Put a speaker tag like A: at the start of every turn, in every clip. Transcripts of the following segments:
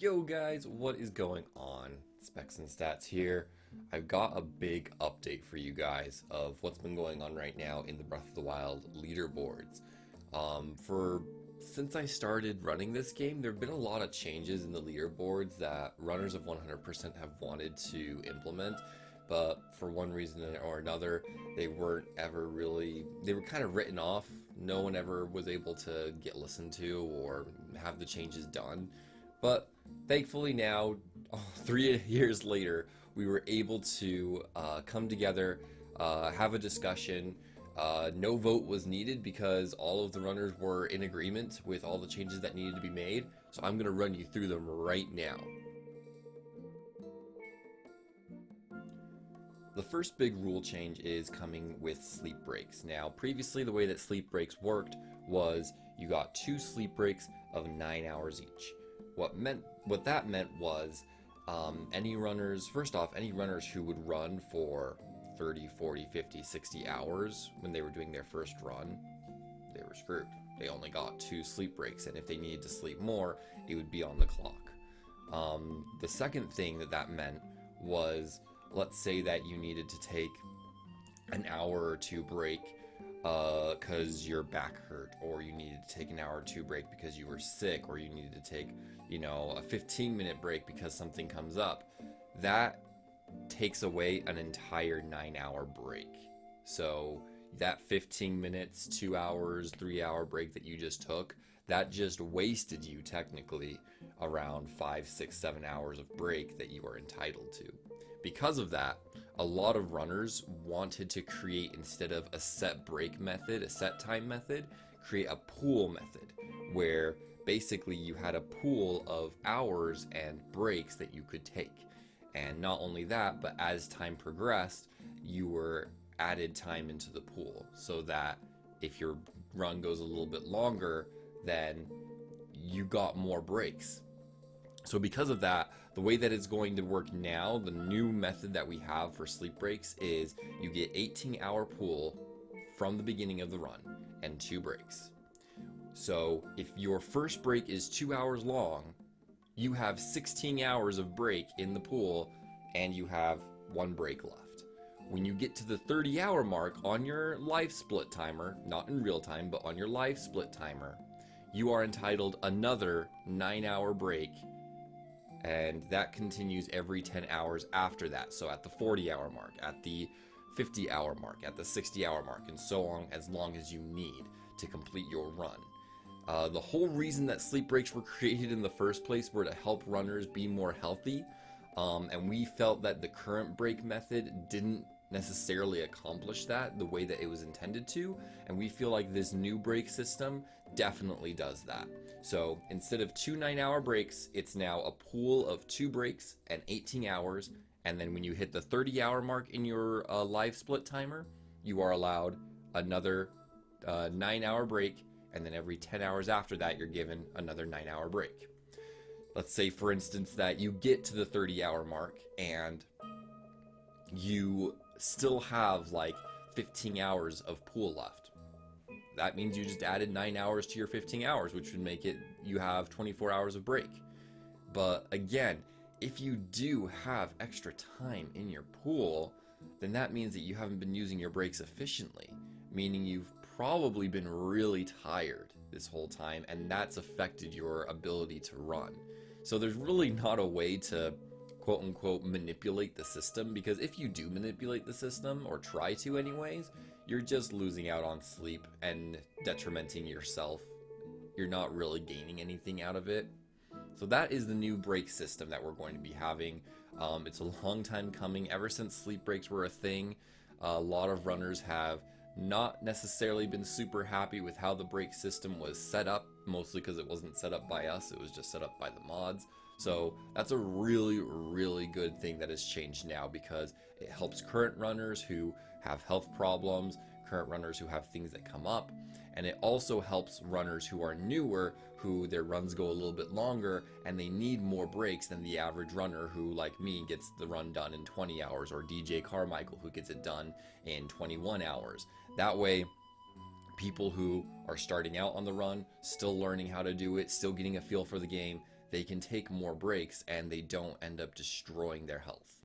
A: Yo guys, what is going on? Specs and Stats here. I've got a big update for you guys of what's been going on right now in the Breath of the Wild leaderboards. For since I started running this game, there have been a lot of changes in the leaderboards that runners of 100% have wanted to implement, but for one reason or another, they weren't ever really, they were kind of written off. No one ever was able to get listened to or have the changes done. But thankfully now, 3 years later, we were able to come together, have a discussion. No vote was needed because all of the runners were in agreement with all the changes that needed to be made. So I'm going to run you through them right now. The first big rule change is coming with sleep breaks. Now, previously the way that sleep breaks worked was you got 2 sleep breaks of 9 hours each. What that meant was any runners who would run for 30, 40, 50, 60 hours when they were doing their first run, they were screwed. They only got 2 sleep breaks, and if they needed to sleep more, it would be on the clock. The second thing that meant was, let's say that you needed to take an hour or 2 break because your back hurt, or you needed to take an hour or 2 break because you were sick, or you needed to take, a 15-minute break because something comes up. That takes away an entire 9-hour break. So that 15 minutes, 2 hours, 3-hour break that you just took, that just wasted you technically around 5, 6, 7 hours of break that you are entitled to. Because of that, a lot of runners wanted to create, instead of a set break method, a set time method, create a pool method where basically you had a pool of hours and breaks that you could take. And not only that, but as time progressed, you were added time into the pool so that if your run goes a little bit longer, then you got more breaks. So because of that, the way that it's going to work now, the new method that we have for sleep breaks is you get 18-hour pool from the beginning of the run and 2 breaks. So if your first break is 2 hours long, you have 16 hours of break in the pool and you have 1 break left. When you get to the 30-hour mark on your life split timer, not in real time, but on your life split timer, you are entitled another 9-hour break, and that continues every 10 hours after that. So at the 40-hour mark, at the 50-hour mark, at the 60-hour mark, and so on, as long as you need to complete your run. The whole reason that sleep breaks were created in the first place were to help runners be more healthy, and we felt that the current break method didn't necessarily accomplish that the way that it was intended to, and we feel like this new break system definitely does that. So instead of 2 9-hour breaks, it's now a pool of 2 breaks and 18 hours, and then when you hit the 30-hour mark in your live split timer, you are allowed another 9-hour break, and then every 10 hours after that, you're given another 9-hour break. Let's say, for instance, that you get to the 30-hour mark and you still have like 15 hours of pool left. That means you just added 9 hours to your 15 hours, which would make it, you have 24 hours of break. But again, if you do have extra time in your pool, then that means that you haven't been using your breaks efficiently, meaning you've probably been really tired this whole time, and that's affected your ability to run. So there's really not a way to quote unquote manipulate the system, because if you do manipulate the system, or try to anyways, you're just losing out on sleep and detrimenting yourself. You're not really gaining anything out of it. So that is the new break system that we're going to be having. It's a long time coming. Ever since sleep breaks were a thing, a lot of runners have not necessarily been super happy with how the break system was set up, mostly because it wasn't set up by us, it was just set up by the mods. So that's a really, really good thing that has changed now, because it helps current runners who have health problems, current runners who have things that come up, and it also helps runners who are newer, who their runs go a little bit longer and they need more breaks than the average runner who, like me, gets the run done in 20 hours, or DJ Carmichael, who gets it done in 21 hours. That way, people who are starting out on the run, still learning how to do it, still getting a feel for the game, they can take more breaks and they don't end up destroying their health.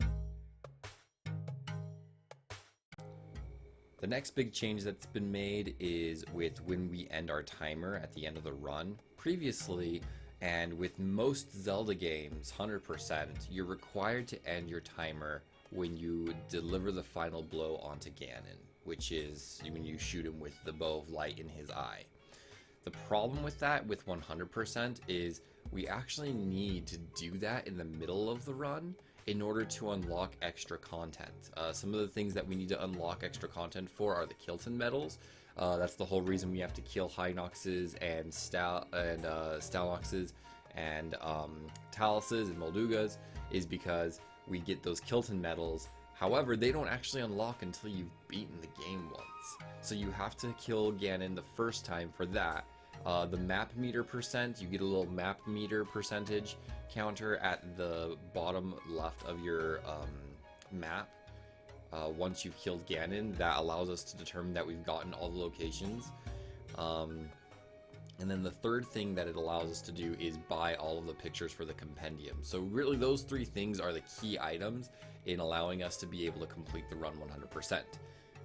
A: The next big change that's been made is with when we end our timer at the end of the run. Previously, and with most Zelda games, 100%, you're required to end your timer when you deliver the final blow onto Ganon, which is when you shoot him with the bow of light in his eye. The problem with that, with 100%, is we actually need to do that in the middle of the run in order to unlock extra content. Some of the things that we need to unlock extra content for are the Kilton medals. That's the whole reason we have to kill Hinoxes and Stalnoxes and Taluses and Moldugas, is because we get those Kilton medals. However, they don't actually unlock until you've beaten the game once. So you have to kill Ganon the first time for that. The map meter percent, you get a little map meter percentage counter at the bottom left of your map. Once you've killed Ganon, that allows us to determine that we've gotten all the locations. And then the third thing that it allows us to do is buy all of the pictures for the compendium. So really those three things are the key items in allowing us to be able to complete the run 100%.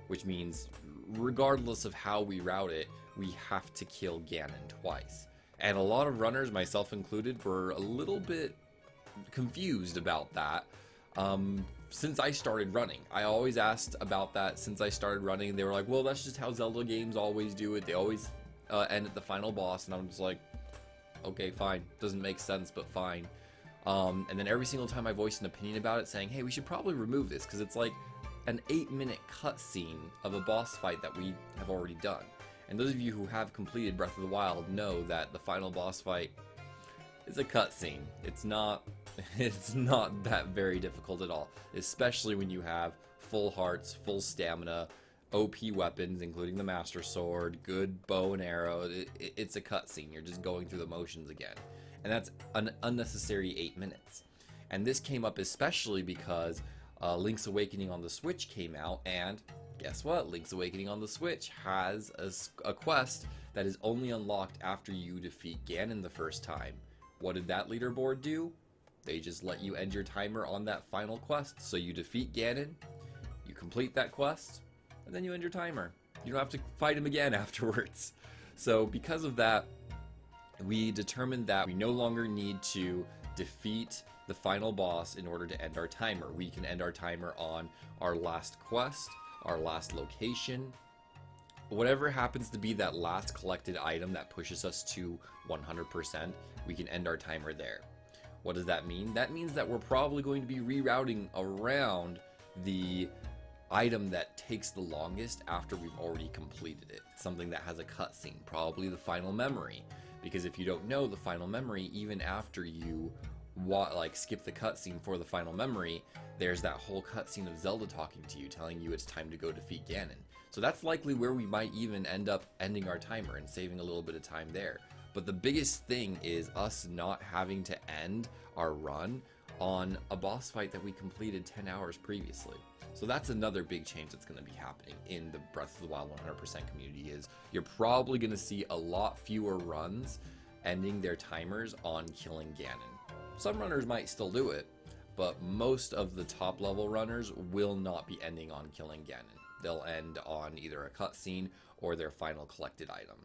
A: Which means regardless of how we route it, we have to kill Ganon twice. And a lot of runners, myself included, were a little bit confused about that. Since I started running, I always asked about that since I started running. They were like, well, that's just how Zelda games always do it. They always end at the final boss. And I'm just like, okay, fine. Doesn't make sense, but fine. And then every single time I voiced an opinion about it, saying, hey, we should probably remove this because it's like an 8-minute cutscene of a boss fight that we have already done. And those of you who have completed Breath of the Wild know that the final boss fight is a cutscene. It's not that very difficult at all, especially when you have full hearts, full stamina, OP weapons, including the Master Sword, good bow and arrow. It's a cutscene. You're just going through the motions again. And that's an unnecessary 8 minutes. And this came up especially because Link's Awakening on the Switch came out, and guess what? Link's Awakening on the Switch has a quest that is only unlocked after you defeat Ganon the first time. What did that leaderboard do? They just let you end your timer on that final quest. So you defeat Ganon, you complete that quest, and then you end your timer. You don't have to fight him again afterwards. So because of that, we determined that we no longer need to defeat the final boss in order to end our timer. We can end our timer on our last quest, our last location, whatever happens to be that last collected item that pushes us to 100%, we can end our timer there. What does that mean? That means that we're probably going to be rerouting around the item that takes the longest after we've already completed it. Something that has a cutscene, probably the final memory. Because if you don't know the final memory, even after you skip the cutscene for the final memory, there's that whole cutscene of Zelda talking to you, telling you it's time to go defeat Ganon. So that's likely where we might even end up ending our timer and saving a little bit of time there. But the biggest thing is us not having to end our run on a boss fight that we completed 10 hours previously. So that's another big change that's going to be happening in the Breath of the Wild 100% community. Is you're probably going to see a lot fewer runs ending their timers on killing Ganon. Some runners might still do it, but most of the top level runners will not be ending on killing Ganon. They'll end on either a cutscene or their final collected item.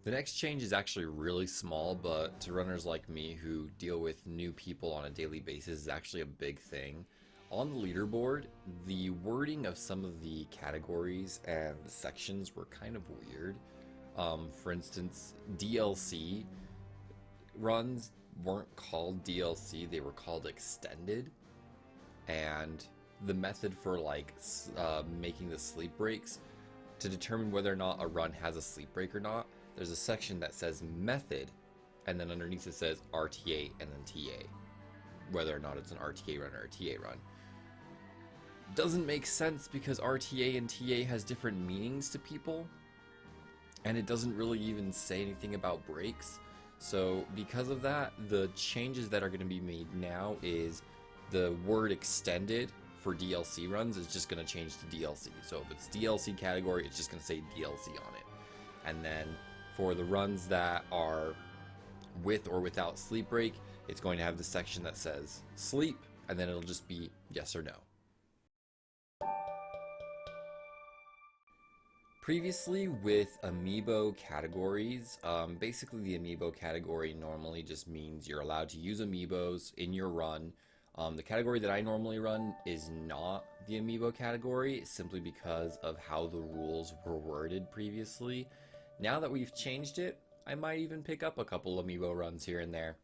A: The next change is actually really small, but to runners like me who deal with new people on a daily basis is actually a big thing. On the leaderboard, the wording of some of the categories and the sections were kind of weird. For instance, DLC runs weren't called DLC, they were called extended. And the method for making the sleep breaks, to determine whether or not a run has a sleep break or not, there's a section that says method, and then underneath it says RTA and then TA, whether or not it's an RTA run or a TA run. Doesn't make sense because RTA and TA has different meanings to people, and it doesn't really even say anything about breaks. So because of that, the changes that are going to be made now is the word extended for DLC runs is just going to change to DLC. So if it's DLC category, it's just going to say DLC on it. And then For the runs that are with or without sleep break, it's going to have the section that says sleep, and then it'll just be yes or no. Previously, with Amiibo categories, basically the Amiibo category normally just means you're allowed to use Amiibos in your run. The category that I normally run is not the Amiibo category, simply because of how the rules were worded previously. Now that we've changed it, I might even pick up a couple Amiibo runs here and there.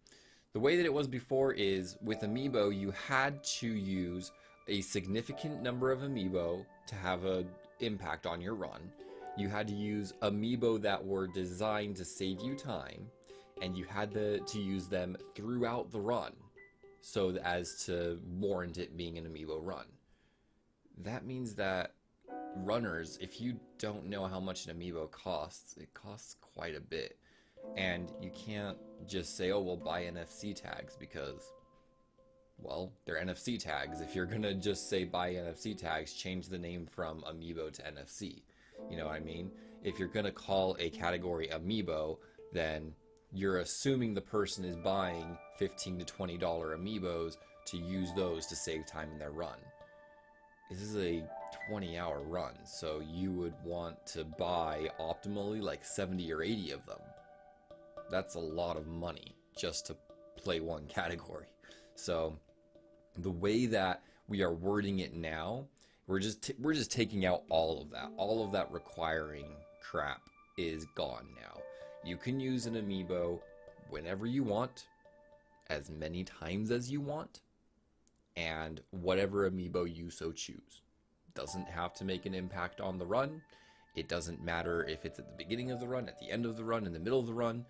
A: The way that it was before is, with Amiibo, you had to use a significant number of Amiibo to have an impact on your run. You had to use Amiibo that were designed to save you time, and you had to use them throughout the run, so as to warrant it being an Amiibo run. That means that runners, if you don't know how much an Amiibo costs, it costs quite a bit. And you can't just say, oh, well, buy NFC tags, because, well, they're NFC tags. If you're gonna just say buy NFC tags, change the name from Amiibo to NFC. You know what I mean? If you're gonna call a category Amiibo, then you're assuming the person is buying $15 to $20 Amiibos to use those to save time in their run. This is a 20-hour run, so you would want to buy optimally like 70 or 80 of them. That's a lot of money just to play one category. So the way that we are wording it now, we're just taking out all of that. All of that requiring crap is gone now. You can use an Amiibo whenever you want, as many times as you want, and whatever Amiibo you so choose. Doesn't have to make an impact on the run. It doesn't matter if it's at the beginning of the run, at the end of the run, in the middle of the run.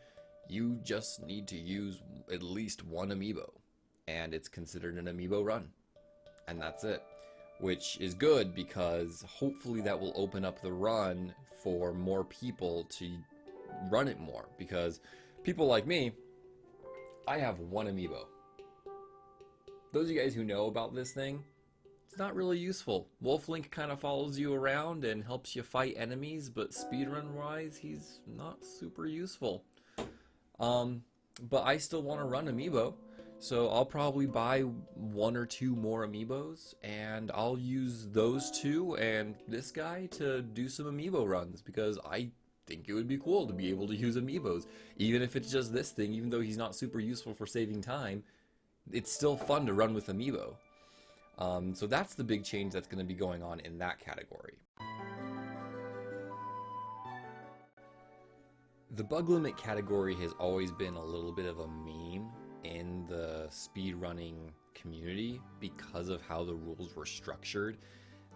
A: You just need to use at least one Amiibo, and it's considered an Amiibo run. And that's it. Which is good, because hopefully that will open up the run for more people to run it more. Because people like me, I have one Amiibo. Those of you guys who know about this thing, it's not really useful. Wolflink kind of follows you around and helps you fight enemies, but speedrun wise, he's not super useful. But I still want to run Amiibo, so I'll probably buy one or two more Amiibos, and I'll use those two and this guy to do some Amiibo runs, because I think it would be cool to be able to use Amiibos. Even if it's just this thing, even though he's not super useful for saving time, it's still fun to run with Amiibo. So that's the big change that's going to be going on in that category. The bug limit category has always been a little bit of a meme in the speedrunning community because of how the rules were structured.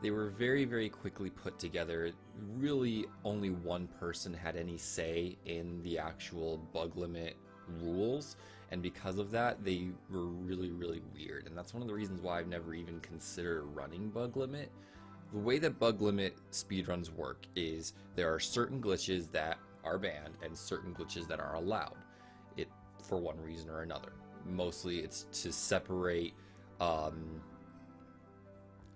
A: They were very, very quickly put together. Really, only one person had any say in the actual bug limit rules, and because of that, they were really, really weird. And that's one of the reasons why I've never even considered running bug limit. The way that bug limit speedruns work is there are certain glitches that are banned and certain glitches that are allowed, it for one reason or another. Mostly it's to separate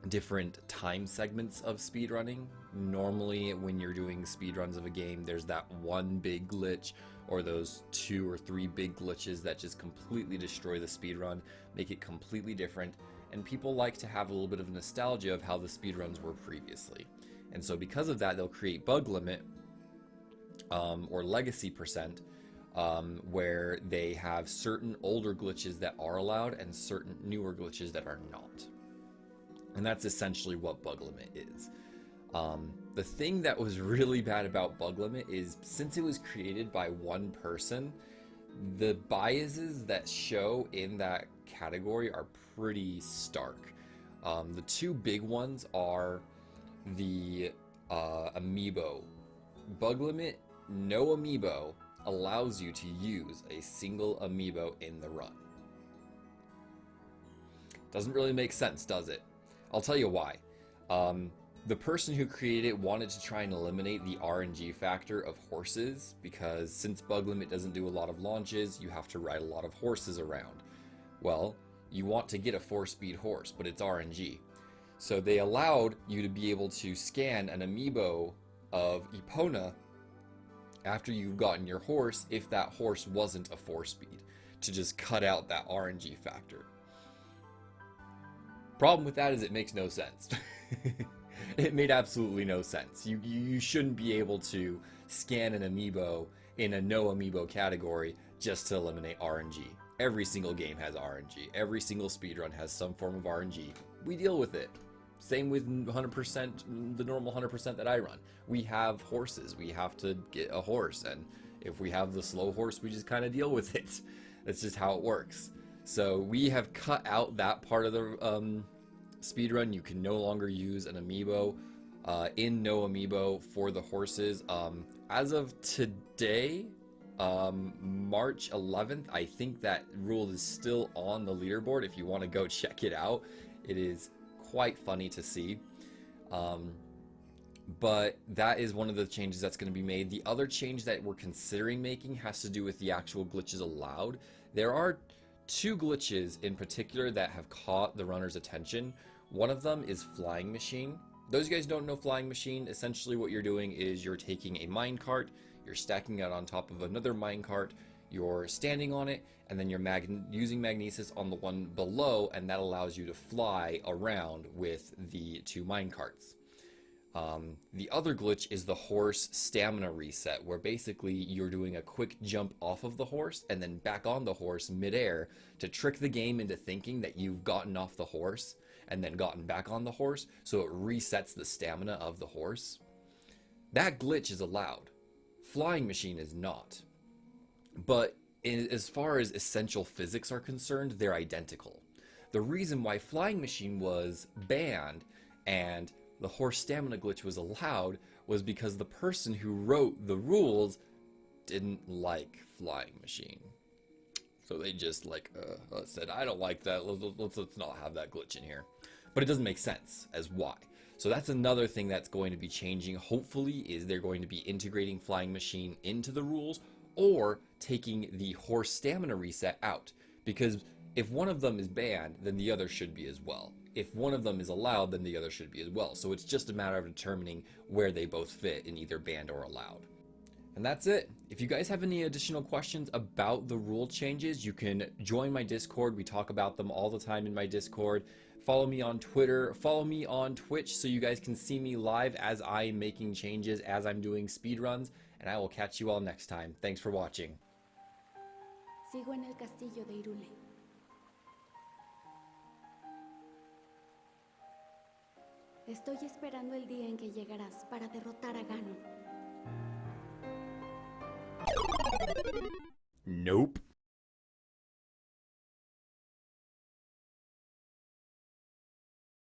A: different time segments of speedrunning. Normally when you're doing speedruns of a game, there's that one big glitch or those 2 or 3 big glitches that just completely destroy the speedrun, make it completely different, and people like to have a little bit of nostalgia of how the speedruns were previously. And so because of that, they'll create bug limit or legacy percent, where they have certain older glitches that are allowed and certain newer glitches that are not. And that's essentially what bug limit is. The thing that was really bad about bug limit is, since it was created by one person, the biases that show in that category are pretty stark. The two big ones are the Amiibo. Bug limit, no Amiibo allows you to use a single Amiibo in the run. Doesn't really make sense, does it? I'll tell you why. The person who created it wanted to try and eliminate the RNG factor of horses, because since bug limit doesn't do a lot of launches, you have to ride a lot of horses around. Well, you want to get a 4-speed horse, but it's RNG. So they allowed you to be able to scan an Amiibo of Epona after you've gotten your horse if that horse wasn't a 4-speed, to just cut out that RNG factor. Problem with that is it makes no sense. It made absolutely no sense. You shouldn't be able to scan an amiibo in a no amiibo category just to eliminate RNG. Every single game has RNG. Every single speedrun has some form of RNG. We deal with it. Same with 100%, the normal 100% that I run. We have horses. We have to get a horse, and if we have the slow horse, we just kind of deal with it. That's just how it works. So we have cut out that part of the speedrun. You can no longer use an amiibo in no amiibo for the horses. As of today, March 11th, I think that rule is still on the leaderboard if you want to go check it out. It is quite funny to see. But that is one of the changes that's going to be made. The other change that we're considering making has to do with the actual glitches allowed. There are 2 glitches in particular that have caught the runner's attention. One of them is Flying Machine. Those of you guys don't know Flying Machine, essentially what you're doing is you're taking a minecart, you're stacking it on top of another minecart, you're standing on it, and then you're using magnesis on the one below, and that allows you to fly around with the 2 minecarts. The other glitch is the horse stamina reset, where basically you're doing a quick jump off of the horse and then back on the horse midair to trick the game into thinking that you've gotten off the horse and then gotten back on the horse, so it resets the stamina of the horse. That glitch is allowed. Flying Machine is not. But as far as essential physics are concerned, they're identical. The reason why Flying Machine was banned and the horse stamina glitch was allowed was because the person who wrote the rules didn't like Flying Machine. So they just said, I don't like that, let's not have that glitch in here. But it doesn't make sense as why. So that's another thing that's going to be changing, hopefully, is they're going to be integrating Flying Machine into the rules or taking the horse stamina reset out. Because if one of them is banned, then the other should be as well. If one of them is allowed, then the other should be as well. So it's just a matter of determining where they both fit in either banned or allowed. And that's it. If you guys have any additional questions about the rule changes, you can join my Discord. We talk about them all the time in my Discord. Follow me on Twitter. Follow me on Twitch so you guys can see me live as I'm making changes, as I'm doing speedruns. And I will catch you all next time. Thanks for watching.
B: Sigo en el castillo de Irule. Estoy esperando el día en que llegarás para derrotar a Ganon.
A: Nope.